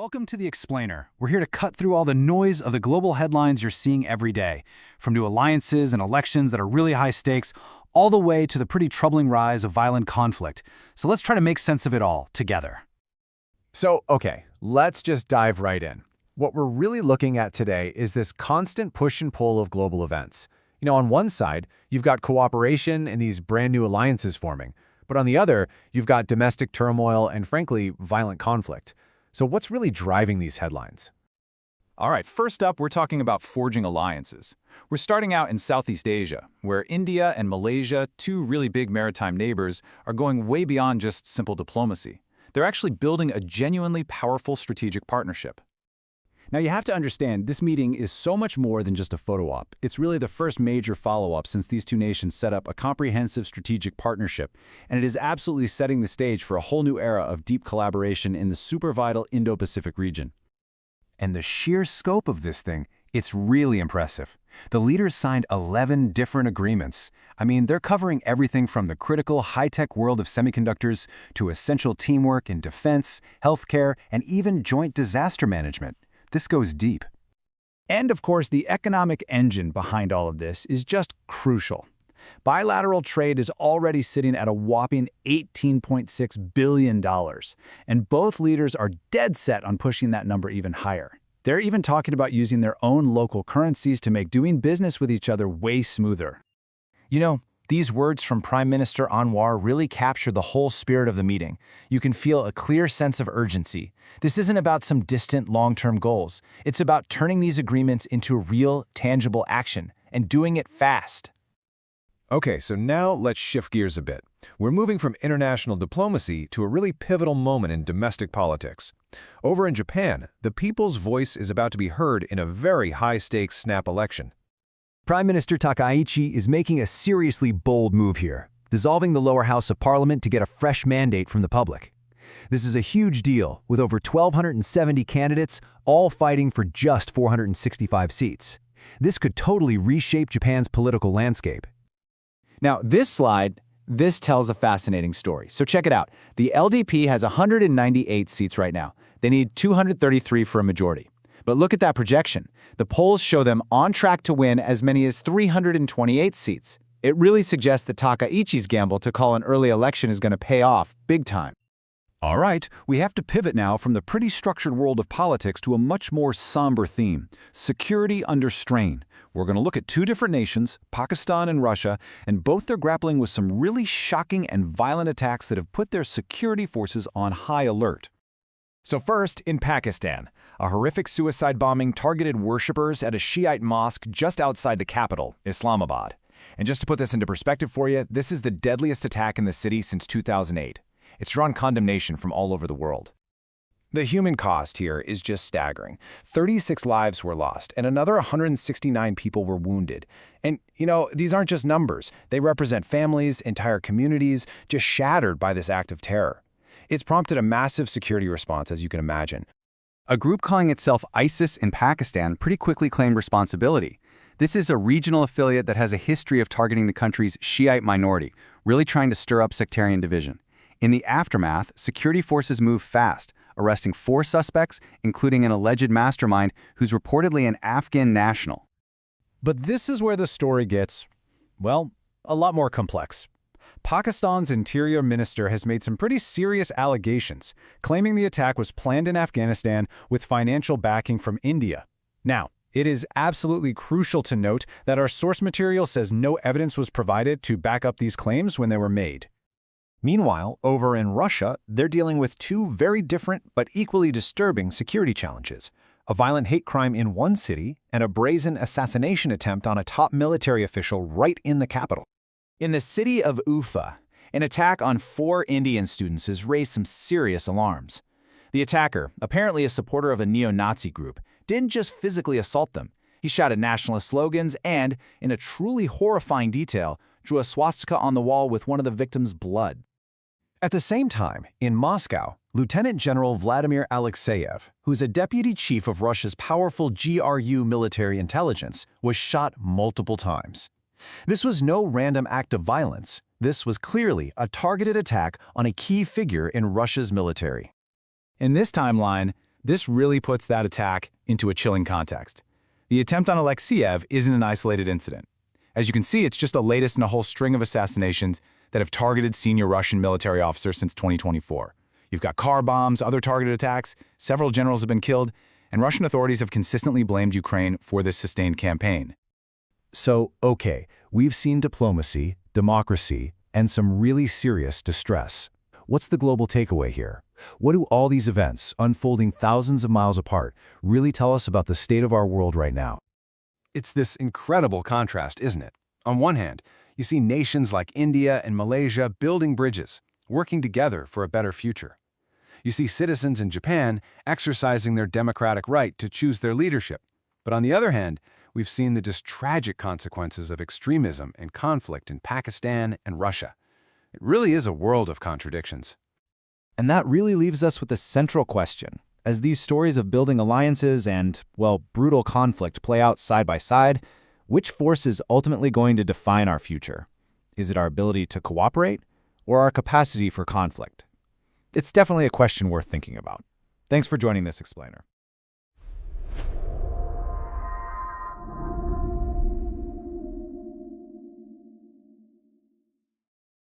Welcome to The Explainer. We're here to cut through all the noise of the global headlines you're seeing every day, from new alliances and elections that are really high stakes, all the way to the pretty troubling rise of violent conflict. So let's try to make sense of it all together. Okay, let's just dive right in. What we're really looking at today is this constant push and pull of global events. On one side, you've got cooperation and these brand new alliances forming. But on the other, you've got domestic turmoil and, frankly, violent conflict. So what's really driving these headlines? All right, first up, we're talking about forging alliances. We're starting out in Southeast Asia, where India and Malaysia, two really big maritime neighbors, are going way beyond just simple diplomacy. They're actually building a genuinely powerful strategic partnership. Now you have to understand, this meeting is so much more than just a photo op. It's really the first major follow-up since these two nations set up a comprehensive strategic partnership, and it is absolutely setting the stage for a whole new era of deep collaboration in the super vital Indo-Pacific region. And the sheer scope of this thing, it's really impressive. The leaders signed 11 different agreements. I mean, they're covering everything from the critical high-tech world of semiconductors to essential teamwork in defense, healthcare, and even joint disaster management. This goes deep. And of course, the economic engine behind all of this is just crucial. Bilateral trade is already sitting at a whopping $18.6 billion, and both leaders are dead set on pushing that number even higher. They're even talking about using their own local currencies to make doing business with each other way smoother. These words from Prime Minister Anwar really capture the whole spirit of the meeting. You can feel a clear sense of urgency. This isn't about some distant long-term goals. It's about turning these agreements into real, tangible action, and doing it fast. Okay, so now let's shift gears a bit. We're moving from international diplomacy to a really pivotal moment in domestic politics. Over in Japan, the people's voice is about to be heard in a very high-stakes snap election. Prime Minister Takaichi is making a seriously bold move here, dissolving the lower house of parliament to get a fresh mandate from the public. This is a huge deal, with over 1,270 candidates, all fighting for just 465 seats. This could totally reshape Japan's political landscape. Now, this tells a fascinating story. So check it out. The LDP has 198 seats right now. They need 233 for a majority. But look at that projection. The polls show them on track to win as many as 328 seats. It really suggests that Takaichi's gamble to call an early election is going to pay off big time. All right, we have to pivot now from the pretty structured world of politics to a much more somber theme: security under strain. We're going to look at two different nations, Pakistan and Russia, and both are grappling with some really shocking and violent attacks that have put their security forces on high alert. So first, in Pakistan, a horrific suicide bombing targeted worshippers at a Shiite mosque just outside the capital, Islamabad. And just to put this into perspective for you, this is the deadliest attack in the city since 2008. It's drawn condemnation from all over the world. The human cost here is just staggering. 36 lives were lost, and another 169 people were wounded. And, these aren't just numbers. They represent families, entire communities, just shattered by this act of terror. It's prompted a massive security response, as you can imagine. A group calling itself ISIS in Pakistan pretty quickly claimed responsibility. This is a regional affiliate that has a history of targeting the country's Shiite minority, really trying to stir up sectarian division. In the aftermath, security forces moved fast, arresting 4 suspects, including an alleged mastermind who's reportedly an Afghan national. But this is where the story gets, a lot more complex. Pakistan's interior minister has made some pretty serious allegations, claiming the attack was planned in Afghanistan with financial backing from India. Now, it is absolutely crucial to note that our source material says no evidence was provided to back up these claims when they were made. Meanwhile, over in Russia, they're dealing with two very different but equally disturbing security challenges: a violent hate crime in one city and a brazen assassination attempt on a top military official right in the capital. In the city of Ufa, an attack on 4 Indian students has raised some serious alarms. The attacker, apparently a supporter of a neo-Nazi group, didn't just physically assault them. He shouted nationalist slogans and, in a truly horrifying detail, drew a swastika on the wall with one of the victims' blood. At the same time, in Moscow, Lieutenant General Vladimir Alexeyev, who's a deputy chief of Russia's powerful GRU military intelligence, was shot multiple times. This was no random act of violence. This was clearly a targeted attack on a key figure in Russia's military. In this timeline, This really puts that attack into a chilling context. The attempt on Alexeyev isn't an isolated incident. As you can see, it's just the latest in a whole string of assassinations that have targeted senior Russian military officers since 2024. You've got car bombs, other targeted attacks, several generals have been killed, and Russian authorities have consistently blamed Ukraine for this sustained campaign. So, okay, we've seen diplomacy, democracy, and some really serious distress. What's the global takeaway here? What do all these events, unfolding thousands of miles apart, really tell us about the state of our world right now? It's this incredible contrast, isn't it? On one hand, you see nations like India and Malaysia building bridges, working together for a better future. You see citizens in Japan exercising their democratic right to choose their leadership. But on the other hand, we've seen the just tragic consequences of extremism and conflict in Pakistan and Russia. It really is a world of contradictions. And that really leaves us with a central question. As these stories of building alliances and, well, brutal conflict play out side by side, which force is ultimately going to define our future? Is it our ability to cooperate or our capacity for conflict? It's definitely a question worth thinking about. Thanks for joining this explainer.